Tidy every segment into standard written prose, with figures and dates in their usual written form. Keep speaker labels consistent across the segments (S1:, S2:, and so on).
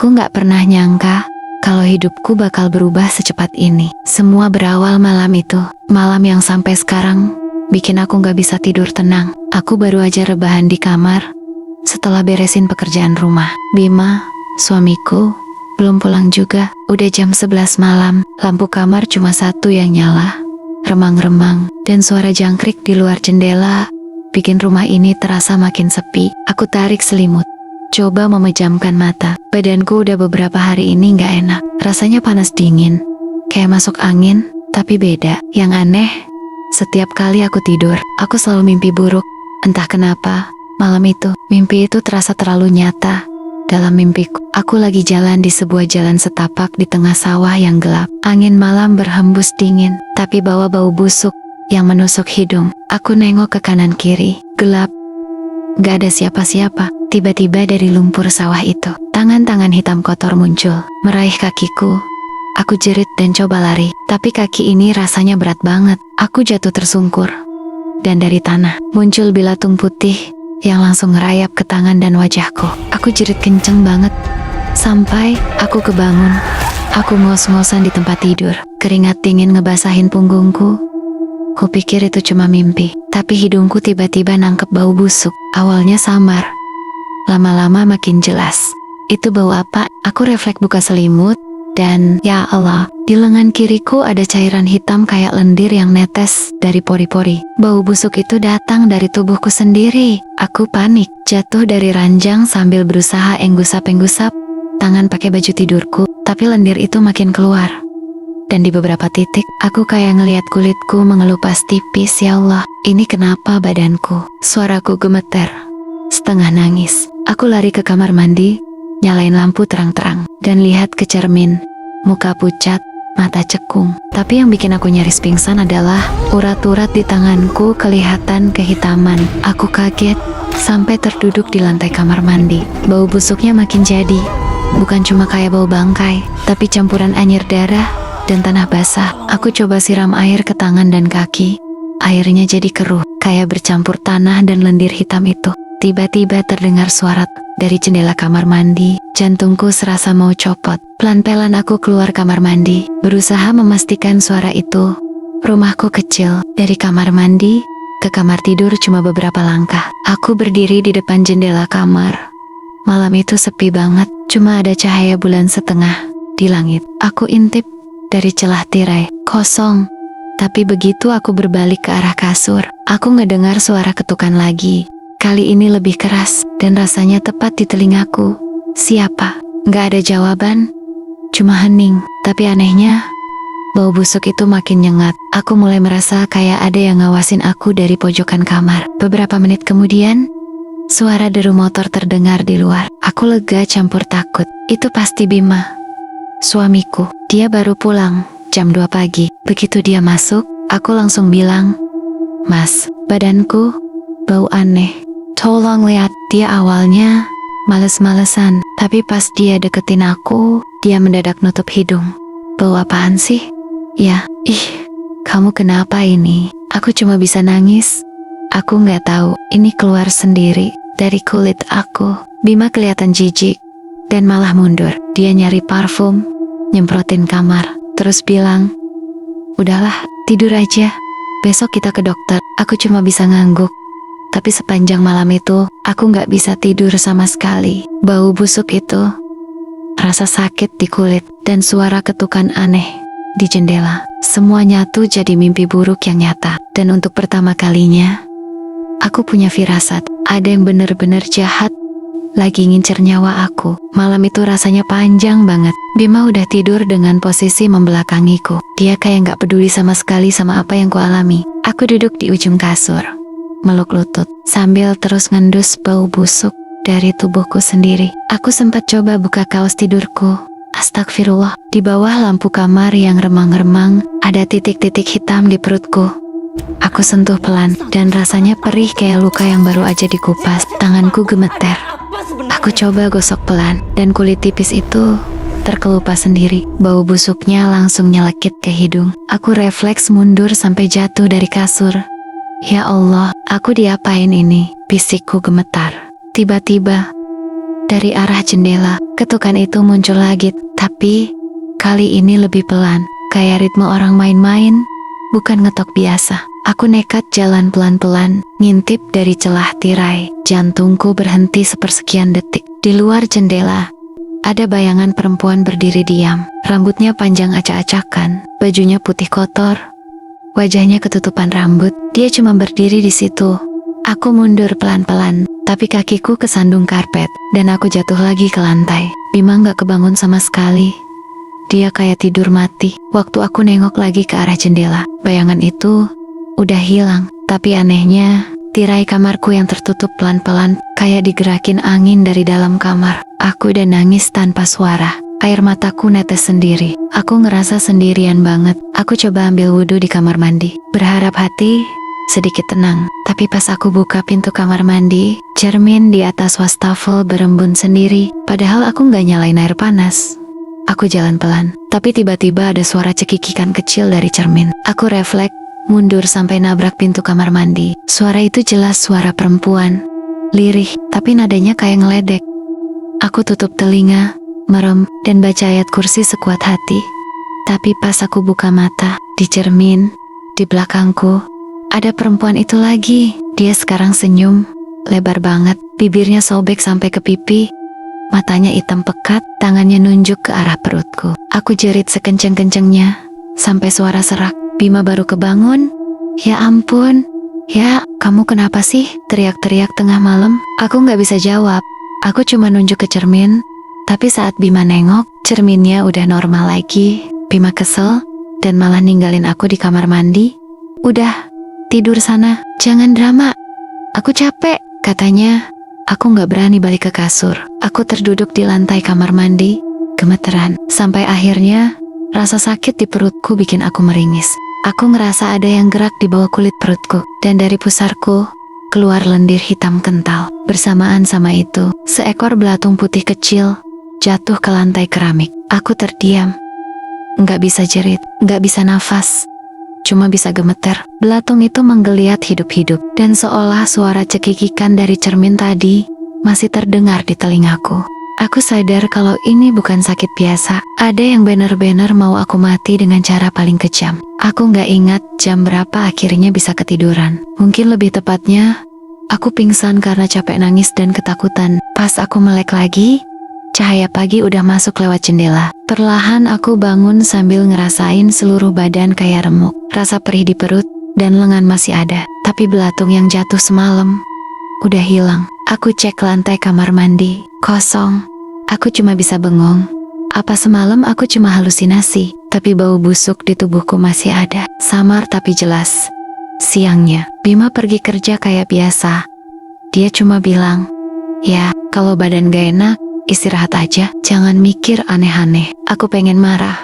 S1: Aku gak pernah nyangka kalau hidupku bakal berubah secepat ini. Semua berawal malam itu, malam yang sampai sekarang bikin aku gak bisa tidur tenang. Aku baru aja rebahan di kamar setelah beresin pekerjaan rumah. Bima, suamiku, belum pulang juga. Udah jam 11 malam, lampu kamar cuma satu yang nyala, remang-remang, dan suara jangkrik di luar jendela bikin rumah ini terasa makin sepi. Aku tarik selimut, coba memejamkan mata. Badanku udah beberapa hari ini gak enak. Rasanya panas dingin, kayak masuk angin, tapi beda. Yang aneh, setiap kali aku tidur, aku selalu mimpi buruk. Entah kenapa, malam itu, mimpi itu terasa terlalu nyata. Dalam mimpiku, aku lagi jalan di sebuah jalan setapak di tengah sawah yang gelap. Angin malam berhembus dingin, tapi bawa bau busuk yang menusuk hidung. Aku nengok ke kanan kiri, gelap. Gak ada siapa-siapa. Tiba-tiba dari lumpur sawah itu, tangan-tangan hitam kotor muncul, meraih kakiku. Aku jerit dan coba lari, tapi kaki ini rasanya berat banget. Aku jatuh tersungkur, dan dari tanah muncul bilatung putih yang langsung ngerayap ke tangan dan wajahku. Aku jerit kenceng banget, sampai aku kebangun. Aku ngos-ngosan di tempat tidur, keringat dingin ngebasahin punggungku. Kupikir itu cuma mimpi, tapi hidungku tiba-tiba nangkep bau busuk. Awalnya samar, lama-lama makin jelas. Itu bau apa? Aku refleks buka selimut, dan ya Allah, di lengan kiriku ada cairan hitam kayak lendir yang netes dari pori-pori. Bau busuk itu datang dari tubuhku sendiri. Aku panik, jatuh dari ranjang sambil berusaha enggusap-enggusap tangan pakai baju tidurku, tapi lendir itu makin keluar. Dan di beberapa titik, aku kayak ngelihat kulitku mengelupas tipis. Ya Allah, ini kenapa badanku? Suaraku gemeter, setengah nangis. Aku lari ke kamar mandi, nyalain lampu terang-terang, dan lihat ke cermin. Muka pucat, mata cekung. Tapi yang bikin aku nyaris pingsan adalah urat-urat di tanganku kelihatan kehitaman. Aku kaget, sampai terduduk di lantai kamar mandi. Bau busuknya makin jadi. Bukan cuma kayak bau bangkai, tapi campuran anyir darah dan tanah basah. Aku coba siram air ke tangan dan kaki. Airnya jadi keruh, kayak bercampur tanah dan lendir hitam itu. Tiba-tiba terdengar suara dari jendela kamar mandi. Jantungku serasa mau copot. Pelan-pelan aku keluar kamar mandi, berusaha memastikan suara itu. Rumahku kecil, dari kamar mandi ke kamar tidur cuma beberapa langkah. Aku berdiri di depan jendela kamar. Malam itu sepi banget, cuma ada cahaya bulan setengah di langit. Aku intip dari celah tirai, kosong. Tapi begitu aku berbalik ke arah kasur, aku ngedengar suara ketukan lagi. Kali ini lebih keras, dan rasanya tepat di telingaku. Siapa? Gak ada jawaban, cuma hening. Tapi anehnya, bau busuk itu makin nyengat. Aku mulai merasa kayak ada yang ngawasin aku dari pojokan kamar. Beberapa menit kemudian, suara deru motor terdengar di luar. Aku lega campur takut. Itu pasti Bima, suamiku. Dia baru pulang jam 2 pagi. Begitu dia masuk, aku langsung bilang, "Mas, badanku bau aneh. Tolong lihat." Dia awalnya males-malesan, tapi pas dia deketin aku, dia mendadak nutup hidung. "Bau apaan sih?" "Ya, kamu kenapa ini?" Aku cuma bisa nangis. Aku nggak tahu, ini keluar sendiri dari kulit aku. Bima kelihatan jijik dan malah mundur. Dia nyari parfum, nyemprotin kamar, terus bilang, "Udahlah, tidur aja. Besok kita ke dokter." Aku cuma bisa ngangguk. Tapi sepanjang malam itu, aku gak bisa tidur sama sekali. Bau busuk itu, rasa sakit di kulit, dan suara ketukan aneh di jendela. Semua nyatu jadi mimpi buruk yang nyata. Dan untuk pertama kalinya, aku punya firasat. Ada yang bener-bener jahat lagi ngincer nyawa aku. Malam itu rasanya panjang banget. Bima udah tidur dengan posisi membelakangiku. Dia kayak gak peduli sama sekali sama apa yang kualami. Aku duduk di ujung kasur, meluk lutut, sambil terus ngendus bau busuk dari tubuhku sendiri. Aku sempat coba buka kaos tidurku. Astagfirullah, di bawah lampu kamar yang remang-remang, ada titik-titik hitam di perutku. Aku sentuh pelan, dan rasanya perih kayak luka yang baru aja dikupas. Tanganku gemeter. Aku coba gosok pelan, dan kulit tipis itu terkelupas sendiri. Bau busuknya langsung nyelekit ke hidung. Aku refleks mundur sampai jatuh dari kasur. "Ya Allah, aku diapain ini?" Bisikku gemetar. Tiba-tiba, Dari arah jendela, ketukan itu muncul lagi, tapi kali ini lebih pelan, kayak ritme orang main-main, bukan ngetok biasa. Aku nekat jalan pelan-pelan, ngintip dari celah tirai. Jantungku berhenti sepersekian detik. Di luar jendela, ada bayangan perempuan berdiri diam. Rambutnya panjang acak-acakan, bajunya putih kotor, wajahnya ketutupan rambut. Dia cuma berdiri di situ. Aku mundur pelan-pelan, tapi kakiku kesandung karpet, dan aku jatuh lagi ke lantai. Bima gak kebangun sama sekali. Dia kayak tidur mati. Waktu aku nengok lagi ke arah jendela, bayangan itu udah hilang. Tapi anehnya, tirai kamarku yang tertutup pelan-pelan, kayak digerakin angin dari dalam kamar. Aku udah nangis tanpa suara. Air mataku netes sendiri. Aku ngerasa sendirian banget. Aku coba ambil wudhu di kamar mandi, berharap hati sedikit tenang. Tapi pas aku buka pintu kamar mandi, cermin di atas wastafel berembun sendiri. Padahal aku nggak nyalain air panas. Aku jalan pelan, tapi tiba-tiba ada suara cekikikan kecil dari cermin. Aku refleks, mundur sampai nabrak pintu kamar mandi. Suara itu jelas suara perempuan, lirih, tapi nadanya kayak ngeledek. Aku tutup telinga, merem, dan baca ayat kursi sekuat hati. Tapi pas aku buka mata, di cermin, di belakangku, ada perempuan itu lagi. Dia sekarang senyum, lebar banget, bibirnya sobek sampai ke pipi, matanya hitam pekat, tangannya nunjuk ke arah perutku. Aku jerit sekenceng-kencengnya, sampai suara serak. Bima baru kebangun. Ya ampun, ya, kamu kenapa sih? Teriak-teriak tengah malam. Aku gak bisa jawab. Aku cuma nunjuk ke cermin. Tapi saat Bima nengok, cerminnya udah normal lagi. Bima kesel, dan malah ninggalin aku di kamar mandi. Udah, tidur sana, jangan drama. Aku capek, katanya. Aku gak berani balik ke kasur. Aku terduduk di lantai kamar mandi, gemeteran. Sampai akhirnya, rasa sakit di perutku bikin aku meringis. Aku ngerasa ada yang gerak di bawah kulit perutku, dan dari pusarku keluar lendir hitam kental. Bersamaan sama itu, seekor belatung putih kecil jatuh ke lantai keramik. Aku terdiam, nggak bisa jerit, nggak bisa nafas, cuma bisa gemeter. Belatung itu menggeliat hidup-hidup, dan seolah suara cekikikan dari cermin tadi masih terdengar di telingaku. Aku sadar kalau ini bukan sakit biasa. Ada yang bener-bener mau aku mati dengan cara paling kejam. Aku nggak ingat jam berapa akhirnya bisa ketiduran. Mungkin lebih tepatnya, aku pingsan karena capek nangis dan ketakutan. Pas aku melek lagi, cahaya pagi udah masuk lewat jendela. Perlahan aku bangun sambil ngerasain seluruh badan kayak remuk. Rasa perih di perut dan lengan masih ada. Tapi belatung yang jatuh semalam udah hilang. Aku cek lantai kamar mandi, kosong. Aku cuma bisa bengong. Apa semalam aku cuma halusinasi? Tapi bau busuk di tubuhku masih ada, samar tapi jelas. Siangnya, Bima pergi kerja kayak biasa. Dia cuma bilang, ya, kalau badan gak enak, istirahat aja, jangan mikir aneh-aneh. Aku pengen marah,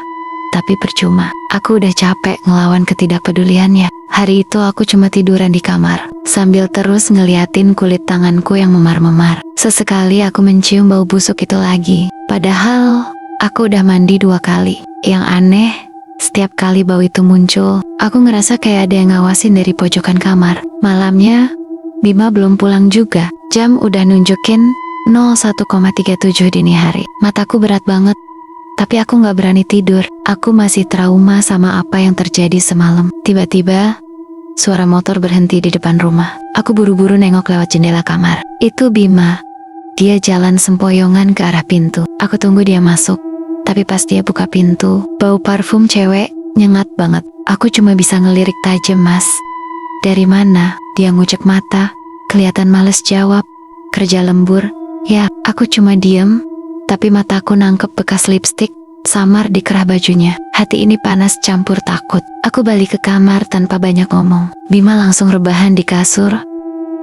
S1: tapi percuma. Aku udah capek ngelawan ketidakpeduliannya. Hari itu aku cuma tiduran di kamar, sambil terus ngeliatin kulit tanganku yang memar-memar. Sesekali aku mencium bau busuk itu lagi. Padahal, aku udah mandi 2 kali. Yang aneh, setiap kali bau itu muncul, aku ngerasa kayak ada yang ngawasin dari pojokan kamar. Malamnya, Bima belum pulang juga. Jam udah nunjukin 01,37 dini hari. Mataku berat banget, tapi aku gak berani tidur. Aku masih trauma sama apa yang terjadi semalam. Tiba-tiba, suara motor berhenti di depan rumah. Aku buru-buru nengok lewat jendela kamar. Itu Bima. Dia jalan sempoyongan ke arah pintu. Aku tunggu dia masuk. Tapi pas dia buka pintu, bau parfum cewek nyengat banget. Aku cuma bisa ngelirik tajam, Mas. Dari mana? Dia ngucek mata. Kelihatan males jawab. Kerja lembur. Ya, aku cuma diem. Tapi mataku nangkep bekas lipstik samar di kerah bajunya. Hati ini panas campur takut. Aku balik ke kamar tanpa banyak ngomong. Bima langsung rebahan di kasur,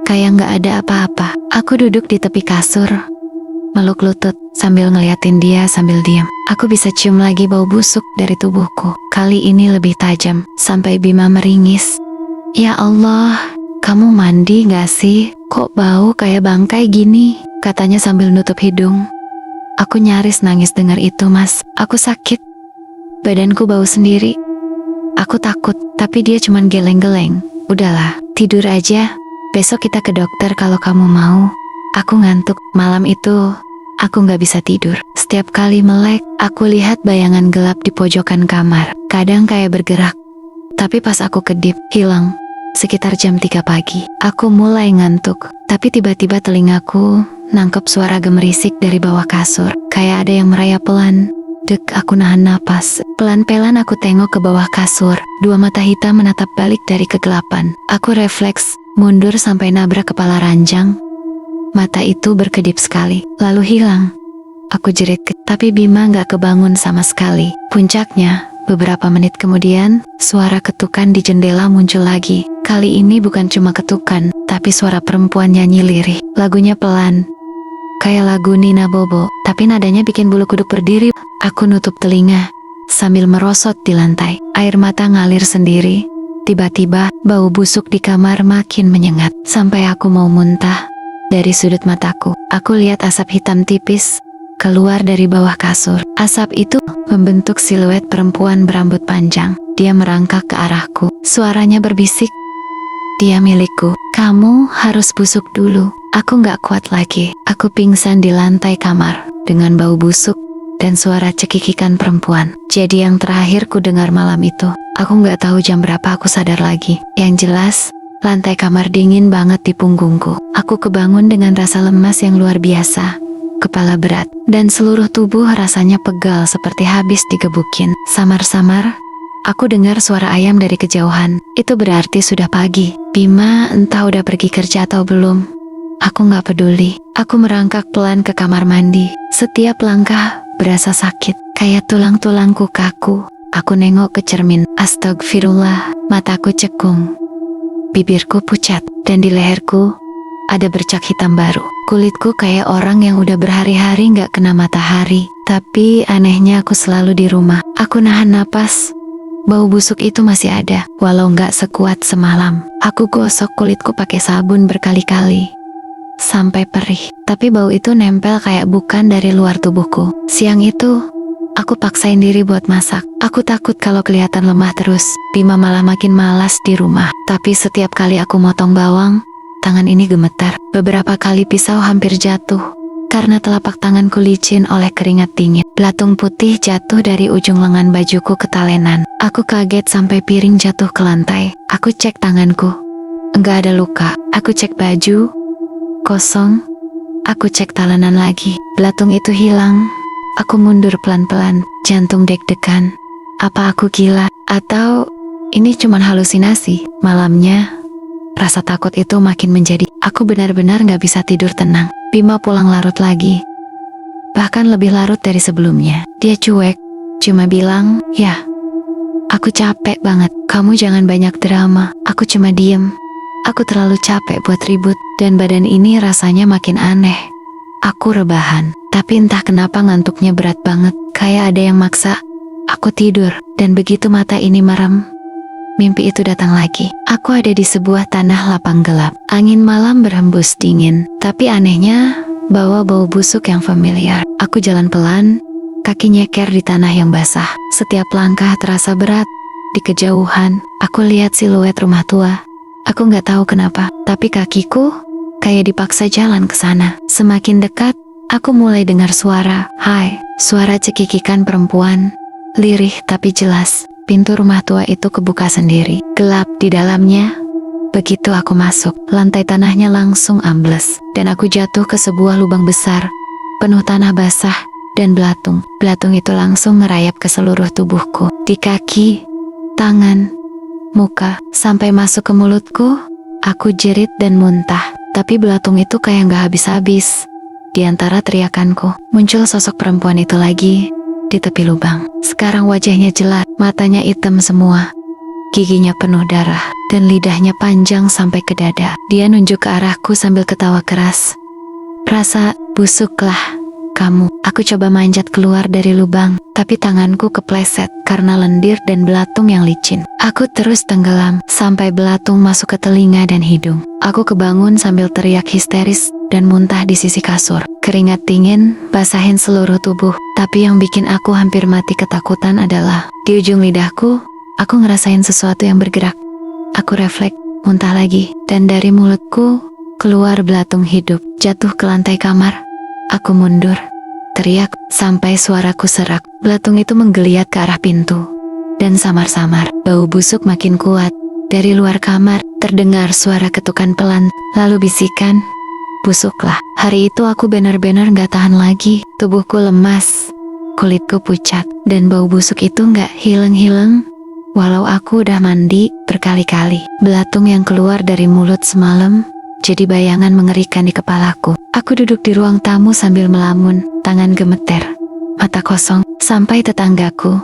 S1: kayak gak ada apa-apa. Aku duduk di tepi kasur, meluk lutut sambil ngeliatin dia sambil diam. Aku bisa cium lagi bau busuk dari tubuhku. Kali ini lebih tajam, sampai Bima meringis. Ya Allah, kamu mandi gak sih? Kok bau kayak bangkai gini? Katanya sambil nutup hidung. Aku nyaris nangis dengar itu, Mas. Aku sakit. Badanku bau sendiri. Aku takut, tapi dia cuman geleng-geleng. Udahlah, tidur aja. Besok kita ke dokter kalau kamu mau. Aku ngantuk. Malam itu, aku nggak bisa tidur. Setiap kali melek, aku lihat bayangan gelap di pojokan kamar. Kadang kayak bergerak, tapi pas aku kedip, hilang. Sekitar jam 3 pagi, aku mulai ngantuk. Tapi tiba-tiba telingaku nangkep suara gemerisik dari bawah kasur. Kayak ada yang merayap pelan. Dek, aku nahan napas. Pelan-pelan aku tengok ke bawah kasur. Dua mata hitam menatap balik dari kegelapan. Aku refleks, mundur sampai nabrak kepala ranjang. Mata itu berkedip sekali, lalu hilang. Aku jerit, tapi Bima gak kebangun sama sekali. Puncaknya, beberapa menit kemudian, suara ketukan di jendela muncul lagi. Kali ini bukan cuma ketukan, tapi suara perempuan nyanyi lirih. Lagunya pelan, kayak lagu Nina Bobo, tapi nadanya bikin bulu kuduk berdiri. Aku nutup telinga, sambil merosot di lantai. Air mata ngalir sendiri. Tiba-tiba, bau busuk di kamar makin menyengat, sampai aku mau muntah. Dari sudut mataku, aku lihat asap hitam tipis keluar dari bawah kasur. Asap itu membentuk siluet perempuan berambut panjang. Dia merangkak ke arahku. Suaranya berbisik, "Dia milikku. Kamu harus busuk dulu." Aku gak kuat lagi. Aku pingsan di lantai kamar dengan bau busuk dan suara cekikikan perempuan. Jadi yang terakhir ku dengar malam itu. Aku gak tahu jam berapa aku sadar lagi. Yang jelas, lantai kamar dingin banget di punggungku. Aku kebangun dengan rasa lemas yang luar biasa. Kepala berat, dan seluruh tubuh rasanya pegal seperti habis digebukin. Samar-samar, aku dengar suara ayam dari kejauhan. Itu berarti sudah pagi. Bima entah udah pergi kerja atau belum. Aku gak peduli. Aku merangkak pelan ke kamar mandi. Setiap langkah berasa sakit, kayak tulang-tulangku kaku. Aku nengok ke cermin. Astagfirullah, mataku cekung. Bibirku pucat, dan di leherku ada bercak hitam baru. Kulitku kayak orang yang udah berhari-hari gak kena matahari. Tapi anehnya aku selalu di rumah. Aku nahan napas. Bau busuk itu masih ada, walau gak sekuat semalam. Aku gosok kulitku pakai sabun berkali-kali sampai perih. Tapi bau itu nempel kayak bukan dari luar tubuhku. Siang itu, aku paksain diri buat masak. Aku takut kalau kelihatan lemah terus, Bima malah makin malas di rumah. Tapi setiap kali aku motong bawang, tangan ini gemetar. Beberapa kali pisau hampir jatuh karena telapak tanganku licin oleh keringat dingin. Belatung putih jatuh dari ujung lengan bajuku ke talenan. Aku kaget sampai piring jatuh ke lantai. Aku cek tanganku, enggak ada luka. Aku cek baju, kosong. Aku cek talenan lagi. Belatung itu hilang. Aku mundur pelan-pelan, jantung deg-degan. Apa aku gila? Atau ini cuma halusinasi? Malamnya, rasa takut itu makin menjadi. Aku benar-benar gak bisa tidur tenang. Bima pulang larut lagi. Bahkan lebih larut dari sebelumnya. Dia cuek, cuma bilang, "Ya, aku capek banget. Kamu jangan banyak drama." Aku cuma diem. Aku terlalu capek buat ribut, dan badan ini rasanya makin aneh. Aku rebahan, tapi entah kenapa ngantuknya berat banget. Kayak ada yang maksa aku tidur, dan begitu mata ini merem, mimpi itu datang lagi. Aku ada di sebuah tanah lapang gelap. Angin malam berhembus dingin, tapi anehnya bawa bau busuk yang familiar. Aku jalan pelan, kaki nyeker di tanah yang basah. Setiap langkah terasa berat. Di kejauhan, aku lihat siluet rumah tua. Aku gak tahu kenapa, tapi kakiku kayak dipaksa jalan ke sana. Semakin dekat, aku mulai dengar suara, "Hai." Suara cekikikan perempuan, lirih tapi jelas. Pintu rumah tua itu kebuka sendiri. Gelap di dalamnya. Begitu aku masuk, lantai tanahnya langsung ambles, dan aku jatuh ke sebuah lubang besar, penuh tanah basah dan belatung. Belatung itu langsung ngerayap ke seluruh tubuhku. Di kaki, tangan, muka, sampai masuk ke mulutku. Aku jerit dan muntah. Tapi belatung itu kayak gak habis-habis. Di antara teriakanku, muncul sosok perempuan itu lagi di tepi lubang. Sekarang wajahnya jelas, matanya hitam semua, giginya penuh darah, dan lidahnya panjang sampai ke dada. Dia nunjuk ke arahku sambil ketawa keras. "Rasa busuklah kamu." Aku coba manjat keluar dari lubang, tapi tanganku kepleset karena lendir dan belatung yang licin. Aku terus tenggelam sampai belatung masuk ke telinga dan hidung. Aku kebangun sambil teriak histeris dan muntah di sisi kasur. Keringat dingin basahin seluruh tubuh, tapi yang bikin aku hampir mati ketakutan adalah di ujung lidahku, aku ngerasain sesuatu yang bergerak. Aku refleks, muntah lagi, dan dari mulutku keluar belatung hidup. Jatuh ke lantai kamar. Aku mundur, teriak sampai suaraku serak. Belatung itu menggeliat ke arah pintu. Dan samar-samar, bau busuk makin kuat. Dari luar kamar, terdengar suara ketukan pelan, lalu bisikan, "Busuklah." Hari itu aku benar-benar gak tahan lagi. Tubuhku lemas, kulitku pucat, dan bau busuk itu gak hilang-hilang. Walau aku udah mandi berkali-kali, belatung yang keluar dari mulut semalam jadi bayangan mengerikan di kepalaku. Aku duduk di ruang tamu sambil melamun, tangan gemeter, mata kosong, sampai tetanggaku,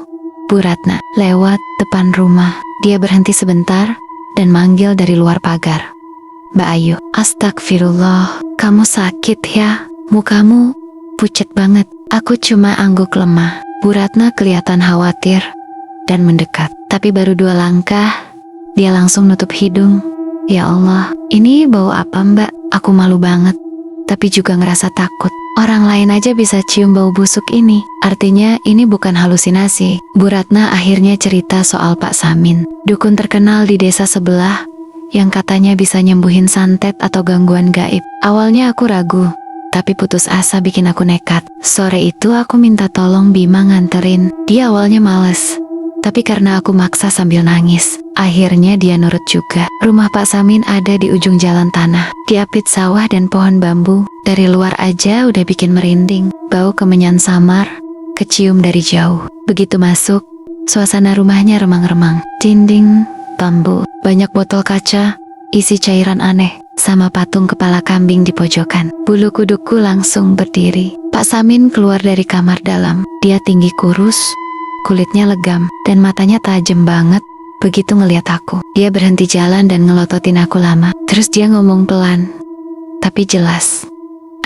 S1: Bu Ratna, lewat depan rumah. Dia berhenti sebentar dan manggil dari luar pagar, "Mbak Ayu." "Astagfirullah, kamu sakit ya? Mukamu pucat banget." Aku cuma angguk lemah. Bu Ratna kelihatan khawatir dan mendekat. Tapi baru 2 langkah, dia langsung nutup hidung. "Ya Allah, ini bau apa Mbak?" Aku malu banget, tapi juga ngerasa takut. Orang lain aja bisa cium bau busuk ini. Artinya ini bukan halusinasi. Bu Ratna akhirnya cerita soal Pak Samin, dukun terkenal di desa sebelah, yang katanya bisa nyembuhin santet atau gangguan gaib. Awalnya aku ragu, tapi putus asa bikin aku nekat. Sore itu aku minta tolong Bima nganterin. Dia awalnya males, tapi karena aku maksa sambil nangis, akhirnya dia nurut juga. Rumah Pak Samin ada di ujung jalan tanah, diapit sawah dan pohon bambu. Dari luar aja udah bikin merinding. Bau kemenyan samar kecium dari jauh. Begitu masuk, suasana rumahnya remang-remang. Dinding bambu, banyak botol kaca isi cairan aneh, sama patung kepala kambing di pojokan. Bulu kudukku langsung berdiri. Pak Samin keluar dari kamar dalam. Dia tinggi kurus, kulitnya legam, dan matanya tajam banget. Begitu ngeliat aku, dia berhenti jalan dan ngelototin aku lama. Terus dia ngomong pelan, tapi jelas,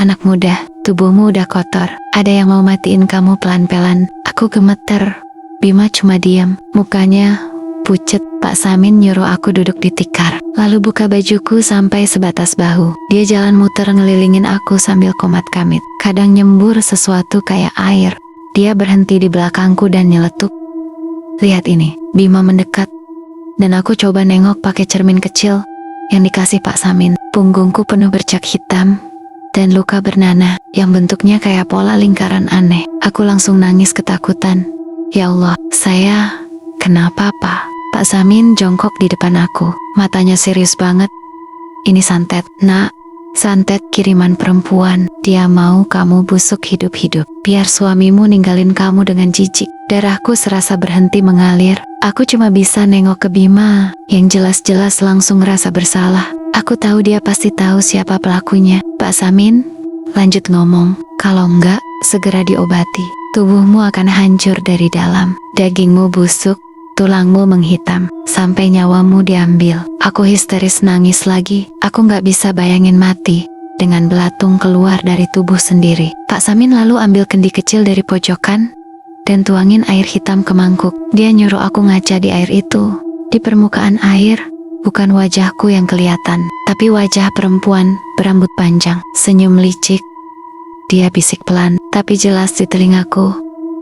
S1: "Anak muda, tubuhmu udah kotor. Ada yang mau matiin kamu pelan-pelan." Aku gemeter. Bima cuma diam, mukanya pucet. Pak Samin nyuruh aku duduk di tikar, lalu buka bajuku sampai sebatas bahu. Dia jalan muter ngelilingin aku sambil komat kamit. Kadang nyembur sesuatu kayak air. Dia berhenti di belakangku dan nyeletuk, "Lihat ini." Bima mendekat, dan aku coba nengok pakai cermin kecil yang dikasih Pak Samin. Punggungku penuh bercak hitam dan luka bernanah yang bentuknya kayak pola lingkaran aneh. Aku langsung nangis ketakutan. "Ya Allah, saya kenapa Pak?" Pak Samin jongkok di depan aku, matanya serius banget. "Ini santet, Nak. Santet kiriman perempuan. Dia mau kamu busuk hidup-hidup, biar suamimu ninggalin kamu dengan jijik." Darahku serasa berhenti mengalir. Aku cuma bisa nengok ke Bima, yang jelas-jelas langsung ngerasa bersalah. Aku tahu dia pasti tahu siapa pelakunya. "Pak Samin," lanjut ngomong, "kalau enggak segera diobati, tubuhmu akan hancur dari dalam. Dagingmu busuk, tulangmu menghitam, sampai nyawamu diambil." Aku histeris nangis lagi. Aku gak bisa bayangin mati dengan belatung keluar dari tubuh sendiri. Pak Samin lalu ambil kendi kecil dari pojokan dan tuangin air hitam ke mangkuk. Dia nyuruh aku ngaca di air itu. Di permukaan air, bukan wajahku yang kelihatan, tapi wajah perempuan berambut panjang, senyum licik. Dia bisik pelan, tapi jelas di telingaku,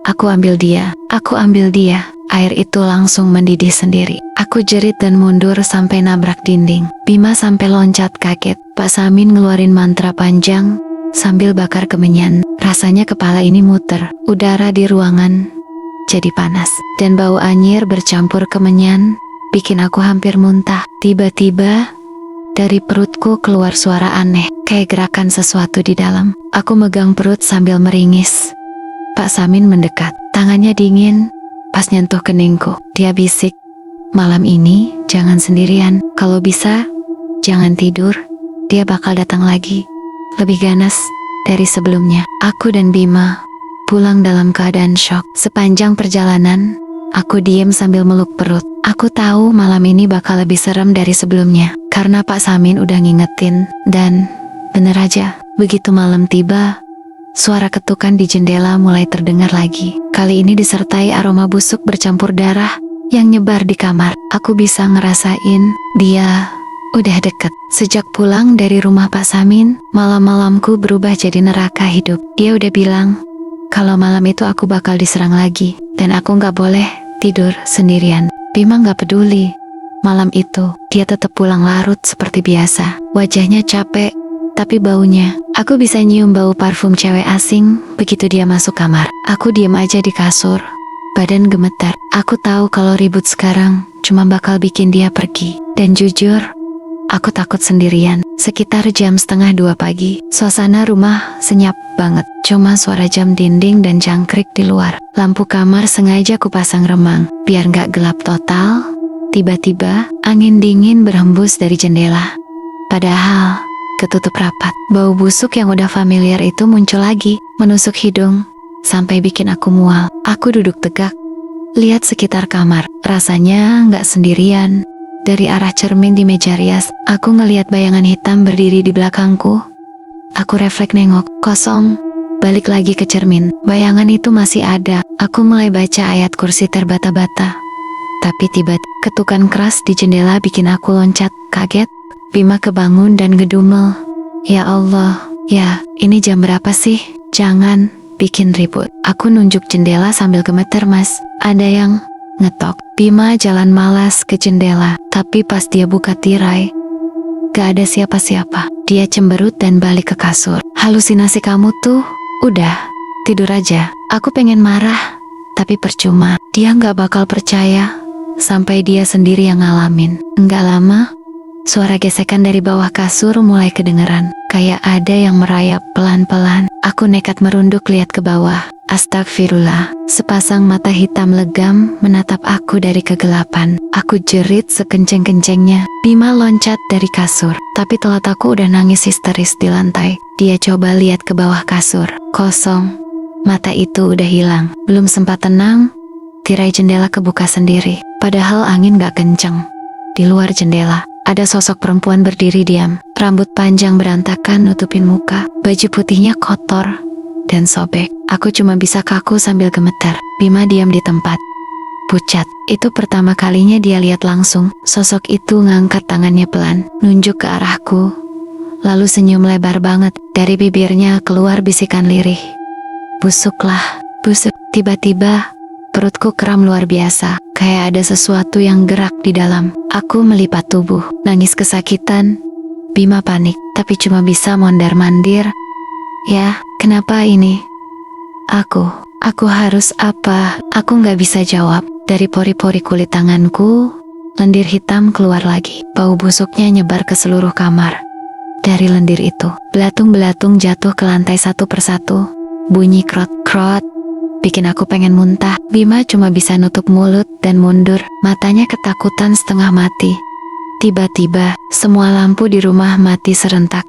S1: "Aku ambil dia, aku ambil dia." Air itu langsung mendidih sendiri. Aku jerit dan mundur sampai nabrak dinding. Bima sampai loncat kaget. Pak Samin ngeluarin mantra panjang sambil bakar kemenyan. Rasanya kepala ini muter. Udara di ruangan jadi panas, dan bau anyir bercampur kemenyan bikin aku hampir muntah. Tiba-tiba dari perutku keluar suara aneh, kayak gerakan sesuatu di dalam. Aku megang perut sambil meringis. Pak Samin mendekat, tangannya dingin. Pas nyentuh keningku, dia bisik, "Malam ini jangan sendirian. Kalau bisa, jangan tidur. Dia bakal datang lagi, lebih ganas dari sebelumnya." Aku dan Bima pulang dalam keadaan syok. Sepanjang perjalanan, aku diem sambil meluk perut. Aku tahu malam ini bakal lebih serem dari sebelumnya, karena Pak Samin udah ngingetin. Dan bener aja, begitu malam tiba, suara ketukan di jendela mulai terdengar lagi. Kali ini disertai aroma busuk bercampur darah yang nyebar di kamar. Aku bisa ngerasain dia udah deket. Sejak pulang dari rumah Pak Samin, malam-malamku berubah jadi neraka hidup. Dia udah bilang kalau malam itu aku bakal diserang lagi, dan aku gak boleh tidur sendirian. Bima gak peduli. Malam itu, dia tetap pulang larut seperti biasa. Wajahnya capek, tapi baunya. Aku bisa nyium bau parfum cewek asing begitu dia masuk kamar. Aku diam aja di kasur, badan gemetar. Aku tahu kalau ribut sekarang cuma bakal bikin dia pergi. Dan jujur, aku takut sendirian. Sekitar jam 1:30 pagi, suasana rumah senyap banget. Cuma suara jam dinding dan jangkrik di luar. Lampu kamar sengaja kupasang remang, biar gak gelap total. Tiba-tiba, angin dingin berhembus dari jendela. Padahal, ketutup rapat. Bau busuk yang udah familiar itu muncul lagi, menusuk hidung, sampai bikin aku mual. Aku duduk tegak, lihat sekitar kamar. Rasanya gak sendirian. Dari arah cermin di meja rias, aku ngelihat bayangan hitam berdiri di belakangku. Aku refleks nengok, kosong. Balik lagi ke cermin, bayangan itu masih ada. Aku mulai baca ayat kursi terbata-bata. Tapi tiba-tiba ketukan keras di jendela bikin aku loncat, kaget. Bima kebangun dan ngedumel. Ya Allah, ya, ini jam berapa sih? Jangan bikin ribut. Aku nunjuk jendela sambil gemeter, Mas. Ada yang ngetok. Bima jalan malas ke jendela, tapi pas dia buka tirai, gak ada siapa-siapa. Dia cemberut dan balik ke kasur. Halusinasi kamu tuh, udah, tidur aja. Aku pengen marah, tapi percuma. Dia gak bakal percaya, sampai dia sendiri yang ngalamin. Enggak lama, suara gesekan dari bawah kasur mulai kedengeran. Kayak ada yang merayap pelan-pelan. Aku nekat merunduk lihat ke bawah. Astagfirullah, sepasang mata hitam legam menatap aku dari kegelapan. Aku jerit sekenceng-kencengnya. Bima loncat dari kasur, tapi telat aku udah nangis histeris di lantai. Dia coba lihat ke bawah kasur, kosong. Mata itu udah hilang. Belum sempat tenang, tirai jendela kebuka sendiri. Padahal angin gak kenceng. Di luar jendela, ada sosok perempuan berdiri diam. Rambut panjang berantakan nutupin muka. Baju putihnya kotor dan sobek. Aku cuma bisa kaku sambil gemetar. Bima diam di tempat, pucat. Itu pertama kalinya dia lihat langsung. Sosok itu ngangkat tangannya pelan, nunjuk ke arahku, lalu senyum lebar banget. Dari bibirnya keluar bisikan lirih. Busuklah, busuk. Tiba-tiba, perutku kram luar biasa. Kayak ada sesuatu yang gerak di dalam. Aku melipat tubuh, nangis kesakitan. Bima panik, tapi cuma bisa mondar-mandir. Ya, kenapa ini? Aku harus apa? Aku gak bisa jawab. Dari pori-pori kulit tanganku, lendir hitam keluar lagi. Bau busuknya nyebar ke seluruh kamar. Dari lendir itu, belatung-belatung jatuh ke lantai satu persatu. Bunyi krot-krot, bikin aku pengen muntah. Bima cuma bisa nutup mulut dan mundur. Matanya ketakutan setengah mati. Tiba-tiba, semua lampu di rumah mati serentak.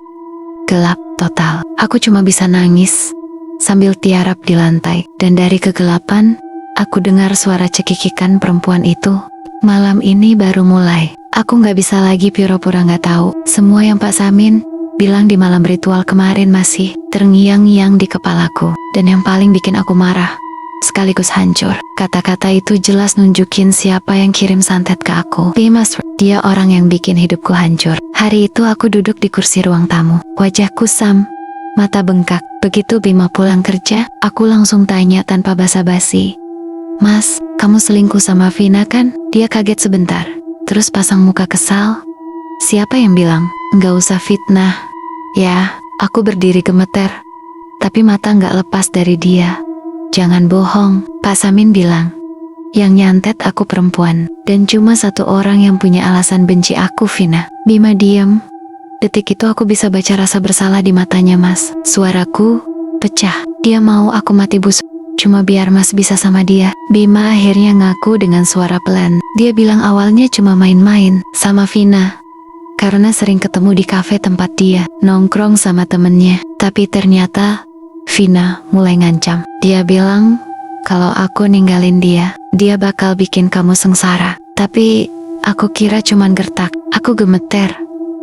S1: Gelap total. Aku cuma bisa nangis sambil tiarap di lantai. Dan dari kegelapan, aku dengar suara cekikikan perempuan itu. Malam ini baru mulai. Aku gak bisa lagi pura-pura gak tahu. Semua yang Pak Samin bilang di malam ritual kemarin masih terngiang-ngiang di kepalaku. Dan yang paling bikin aku marah, sekaligus hancur, kata-kata itu jelas nunjukin siapa yang kirim santet ke aku. Dimas, dia orang yang bikin hidupku hancur. Hari itu aku duduk di kursi ruang tamu. Wajah kusam, mata bengkak. Begitu Bima pulang kerja, aku langsung tanya tanpa basa-basi. Mas, kamu selingkuh sama Vina kan? Dia kaget sebentar, terus pasang muka kesal. Siapa yang bilang? Nggak usah fitnah. Ya, aku berdiri gemeter, tapi mata nggak lepas dari dia. Jangan bohong, Pak Samin bilang. Yang nyantet aku perempuan, dan cuma satu orang yang punya alasan benci aku, Vina. Bima diam. Detik itu aku bisa baca rasa bersalah di matanya, Mas. Suaraku pecah. Dia mau aku mati busuk, cuma biar Mas bisa sama dia. Bima akhirnya ngaku dengan suara pelan. Dia bilang awalnya cuma main-main sama Vina, karena sering ketemu di kafe tempat dia nongkrong sama temennya. Tapi ternyata Vina mulai ngancam. Dia bilang kalau aku ninggalin dia, dia bakal bikin kamu sengsara. Tapi aku kira cuman gertak. Aku gemeter,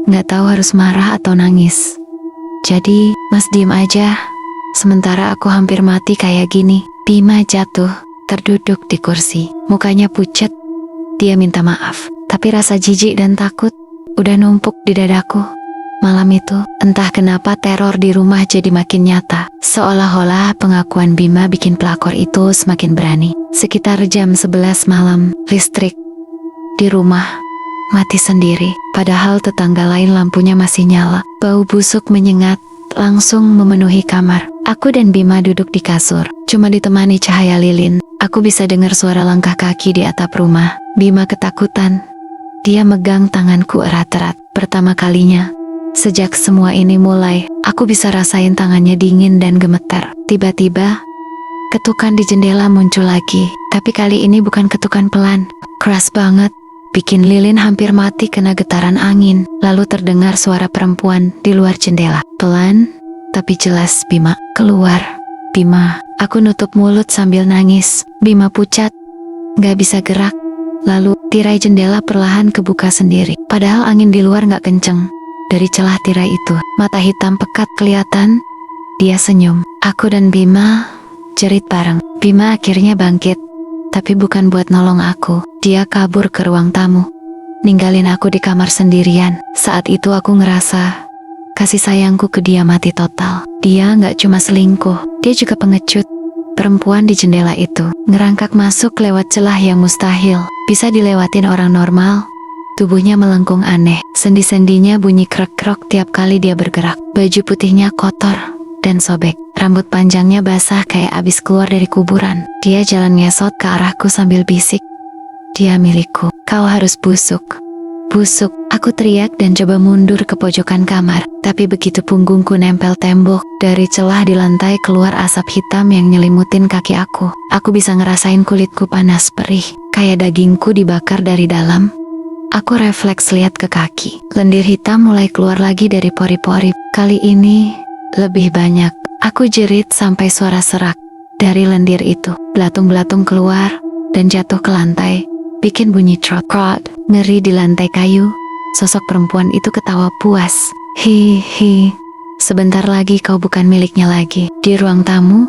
S1: gak tahu harus marah atau nangis. Jadi Mas diem aja. Sementara aku hampir mati kayak gini. Bima jatuh, terduduk di kursi. Mukanya pucat. Dia minta maaf, tapi rasa jijik dan takut udah numpuk di dadaku. Malam itu, entah kenapa teror di rumah jadi makin nyata. Seolah-olah pengakuan Bima bikin pelakor itu semakin berani. Sekitar jam 11 malam, listrik di rumah mati sendiri. Padahal tetangga lain lampunya masih nyala. Bau busuk menyengat, langsung memenuhi kamar. Aku dan Bima duduk di kasur, cuma ditemani cahaya lilin. Aku bisa dengar suara langkah kaki di atap rumah. Bima ketakutan. Dia megang tanganku erat-erat. Pertama kalinya sejak semua ini mulai, aku bisa rasain tangannya dingin dan gemetar. Tiba-tiba ketukan di jendela muncul lagi, tapi kali ini bukan ketukan pelan, keras banget, bikin lilin hampir mati kena getaran angin. Lalu terdengar suara perempuan di luar jendela. Pelan, tapi jelas, "Bima, keluar." "Bima." Aku nutup mulut sambil nangis. Bima pucat, gak bisa gerak. Lalu tirai jendela perlahan kebuka sendiri. Padahal angin di luar gak kenceng. Dari celah tirai itu, mata hitam pekat kelihatan. Dia senyum. Aku dan Bima jerit bareng. Bima akhirnya bangkit, tapi bukan buat nolong aku. Dia kabur ke ruang tamu, ninggalin aku di kamar sendirian. Saat itu aku ngerasa kasih sayangku ke dia mati total. Dia gak cuma selingkuh, dia juga pengecut. Perempuan di jendela itu ngerangkak masuk lewat celah yang mustahil bisa dilewatin orang normal. Tubuhnya melengkung aneh, sendi-sendinya bunyi krek-krok tiap kali dia bergerak. Baju putihnya kotor dan sobek, rambut panjangnya basah kayak abis keluar dari kuburan. Dia jalan ngesot ke arahku sambil bisik, "Dia milikku, kau harus busuk." "Busuk," aku teriak dan coba mundur ke pojokan kamar. Tapi begitu punggungku nempel tembok, dari celah di lantai keluar asap hitam yang nyelimutin kaki aku. Aku bisa ngerasain kulitku panas perih, kayak dagingku dibakar dari dalam. Aku refleks lihat ke kaki. Lendir hitam mulai keluar lagi dari pori-pori. Kali ini lebih banyak. Aku jerit sampai suara serak dari lendir itu. Belatung-belatung keluar dan jatuh ke lantai, bikin bunyi trot-trot. Ngeri di lantai kayu. Sosok perempuan itu ketawa puas. "Hihi, sebentar lagi kau bukan miliknya lagi." Di ruang tamu,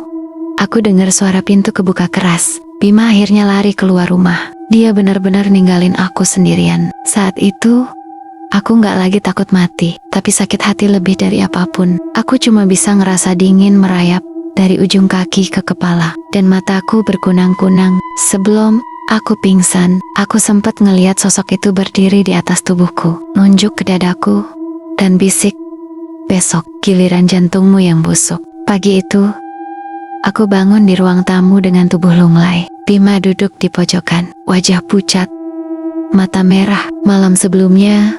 S1: aku dengar suara pintu kebuka keras. Bima akhirnya lari keluar rumah. Dia benar-benar ninggalin aku sendirian. Saat itu, aku gak lagi takut mati, tapi sakit hati lebih dari apapun. Aku cuma bisa ngerasa dingin merayap dari ujung kaki ke kepala, dan mataku berkunang-kunang. Sebelum aku pingsan, aku sempat ngeliat sosok itu berdiri di atas tubuhku, nunjuk ke dadaku, dan bisik, "Besok, giliran jantungmu yang busuk." Pagi itu, aku bangun di ruang tamu dengan tubuh lunglai. Bima duduk di pojokan, wajah pucat, mata merah. Malam sebelumnya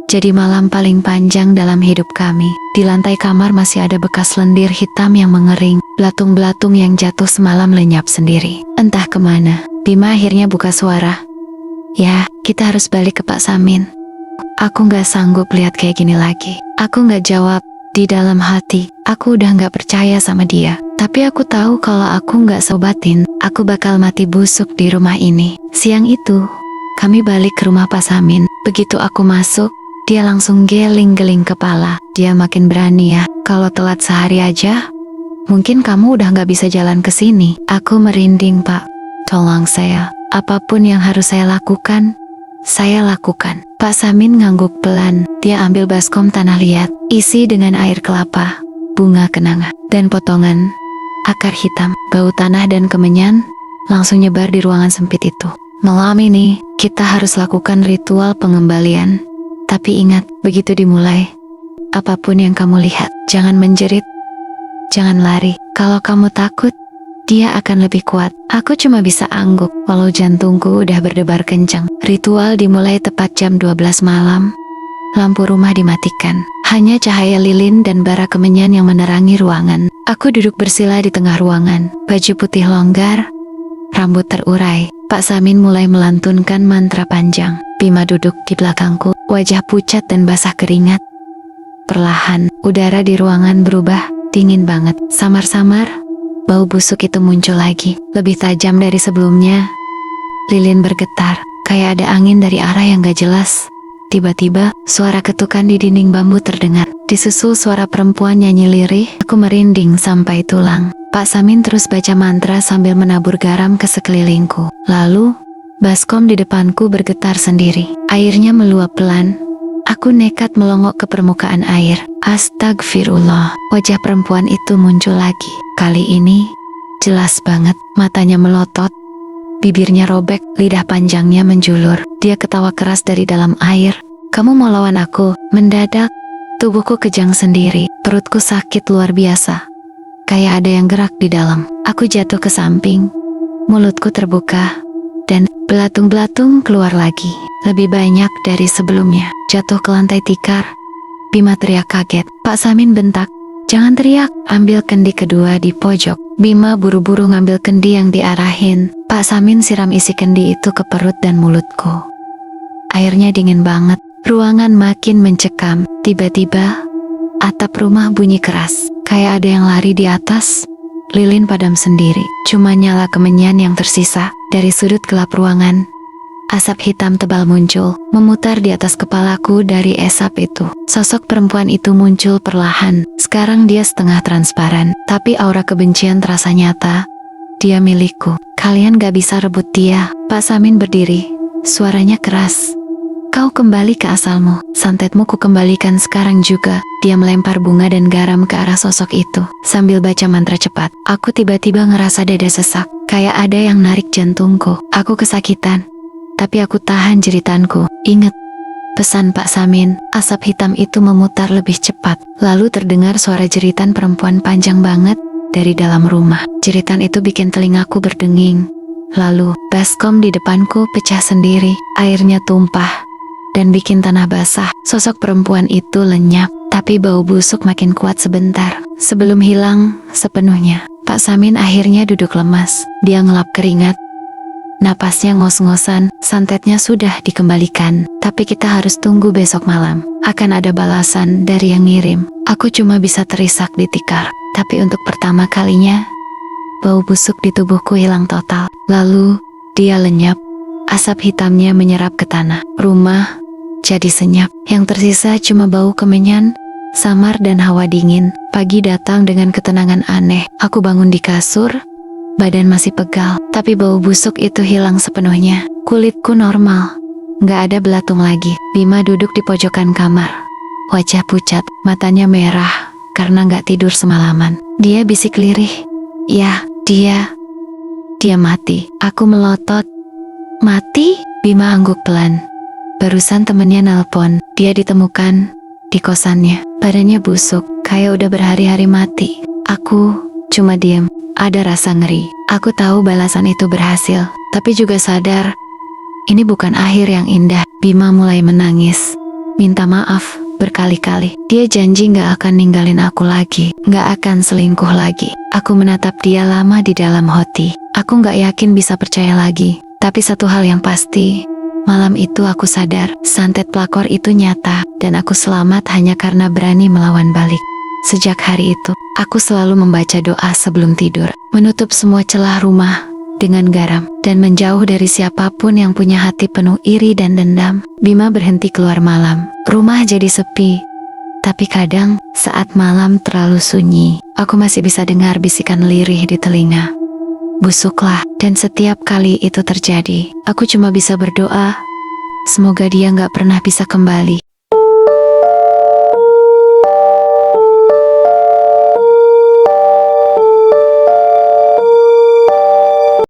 S1: jadi malam paling panjang dalam hidup kami. Di lantai kamar masih ada bekas lendir hitam yang mengering. Belatung-belatung yang jatuh semalam lenyap sendiri, entah kemana. Bima akhirnya buka suara. "Ya, kita harus balik ke Pak Samin." Aku gak sanggup lihat kayak gini lagi. Aku gak jawab. Di dalam hati, aku udah gak percaya sama dia. Tapi aku tahu kalau aku gak sobatin, aku bakal mati busuk di rumah ini. Siang itu, kami balik ke rumah Pak Samin. Begitu aku masuk, dia langsung geling-geling kepala. Dia makin berani ya. "Kalau telat sehari aja, mungkin kamu udah gak bisa jalan ke sini." Aku merinding, "Pak, tolong saya. Apapun yang harus saya lakukan, saya lakukan." Pak Samin ngangguk pelan. Dia ambil baskom tanah liat, isi dengan air kelapa, bunga kenanga, dan potongan akar hitam. Bau tanah dan kemenyan langsung nyebar di ruangan sempit itu. "Malam ini, kita harus lakukan ritual pengembalian. Tapi ingat, begitu dimulai, apapun yang kamu lihat, jangan menjerit, jangan lari. Kalau kamu takut, dia akan lebih kuat." Aku cuma bisa angguk, walau jantungku udah berdebar kencang. Ritual dimulai tepat jam 12 malam. Lampu rumah dimatikan. Hanya cahaya lilin dan bara kemenyan yang menerangi ruangan. Aku duduk bersila di tengah ruangan. Baju putih longgar, rambut terurai. Pak Samin mulai melantunkan mantra panjang. Bima duduk di belakangku, wajah pucat dan basah keringat. Perlahan, udara di ruangan berubah dingin banget. Samar-samar, bau busuk itu muncul lagi, lebih tajam dari sebelumnya. Lilin bergetar, kayak ada angin dari arah yang gak jelas. Tiba-tiba, suara ketukan di dinding bambu terdengar. Disusul suara perempuan nyanyi lirih. Aku merinding sampai tulang. Pak Samin terus baca mantra sambil menabur garam ke sekelilingku. Lalu, baskom di depanku bergetar sendiri. Airnya meluap pelan. Aku nekat melongok ke permukaan air. Astagfirullah. Wajah perempuan itu muncul lagi. Kali ini, jelas banget, matanya melotot, bibirnya robek, lidah panjangnya menjulur. Dia ketawa keras dari dalam air. Kamu mau lawan aku? Mendadak, tubuhku kejang sendiri. Perutku sakit luar biasa. Kayak ada yang gerak di dalam. Aku jatuh ke samping. Mulutku terbuka. Dan belatung-belatung keluar lagi. Lebih banyak dari sebelumnya. Jatuh ke lantai tikar. Bima teriak kaget. Pak Samin bentak. Jangan teriak, ambil kendi kedua di pojok. Bima buru-buru ngambil kendi yang diarahin. Pak Samin siram isi kendi itu ke perut dan mulutku. Airnya dingin banget. Ruangan makin mencekam. Tiba-tiba, atap rumah bunyi keras. Kayak ada yang lari di atas. Lilin padam sendiri. Cuma nyala kemenyan yang tersisa. Dari sudut gelap ruangan, asap hitam tebal muncul, memutar di atas kepalaku. Dari asap itu, sosok perempuan itu muncul perlahan. Sekarang dia setengah transparan, tapi aura kebencian terasa nyata. Dia milikku. Kalian gak bisa rebut dia. Pak Samin berdiri. Suaranya keras. Kau kembali ke asalmu. Santetmu ku kembalikan sekarang juga. Dia melempar bunga dan garam ke arah sosok itu. Sambil baca mantra cepat. Aku tiba-tiba ngerasa dada sesak. Kayak ada yang narik jantungku. Aku kesakitan. Tapi aku tahan jeritanku. Ingat pesan Pak Samin. Asap hitam itu memutar lebih cepat. Lalu terdengar suara jeritan perempuan panjang banget dari dalam rumah. Jeritan itu bikin telingaku berdenging. Lalu baskom di depanku pecah sendiri. Airnya tumpah dan bikin tanah basah. Sosok perempuan itu lenyap, tapi bau busuk makin kuat sebentar. Sebelum hilang sepenuhnya, Pak Samin akhirnya duduk lemas. Dia ngelap keringat. Napasnya ngos-ngosan. Santetnya sudah dikembalikan, tapi kita harus tunggu besok malam. Akan ada balasan dari yang ngirim. Aku cuma bisa terisak di tikar. Tapi untuk pertama kalinya, bau busuk di tubuhku hilang total. Lalu, dia lenyap. Asap hitamnya menyerap ke tanah. Rumah jadi senyap. Yang tersisa cuma bau kemenyan, samar dan hawa dingin. Pagi datang dengan ketenangan aneh. Aku bangun di kasur. Badan masih pegal, tapi bau busuk itu hilang sepenuhnya. Kulitku normal. Gak ada belatung lagi. Bima duduk di pojokan kamar. Wajah pucat, matanya merah karena gak tidur semalaman. Dia bisik lirih. Ya, dia mati. Aku melotot. Mati? Bima angguk pelan. Barusan temennya nelpon. Dia ditemukan di kosannya. Badannya busuk, kayak udah berhari-hari mati. Aku cuma diam. Ada rasa ngeri. Aku tahu balasan itu berhasil, tapi juga sadar ini bukan akhir yang indah. Bima mulai menangis. Minta maaf berkali-kali. Dia janji gak akan ninggalin aku lagi. Gak akan selingkuh lagi. Aku menatap dia lama di dalam hati. Aku gak yakin bisa percaya lagi. Tapi satu hal yang pasti, malam itu aku sadar, santet pelakor itu nyata, dan aku selamat hanya karena berani melawan balik. Sejak hari itu, aku selalu membaca doa sebelum tidur, menutup semua celah rumah dengan garam, dan menjauh dari siapapun yang punya hati penuh iri dan dendam. Bima berhenti keluar malam, rumah jadi sepi. Tapi kadang, saat malam terlalu sunyi, aku masih bisa dengar bisikan lirih di telinga. Busuklah, dan setiap kali itu terjadi, aku cuma bisa berdoa, semoga dia gak pernah bisa kembali.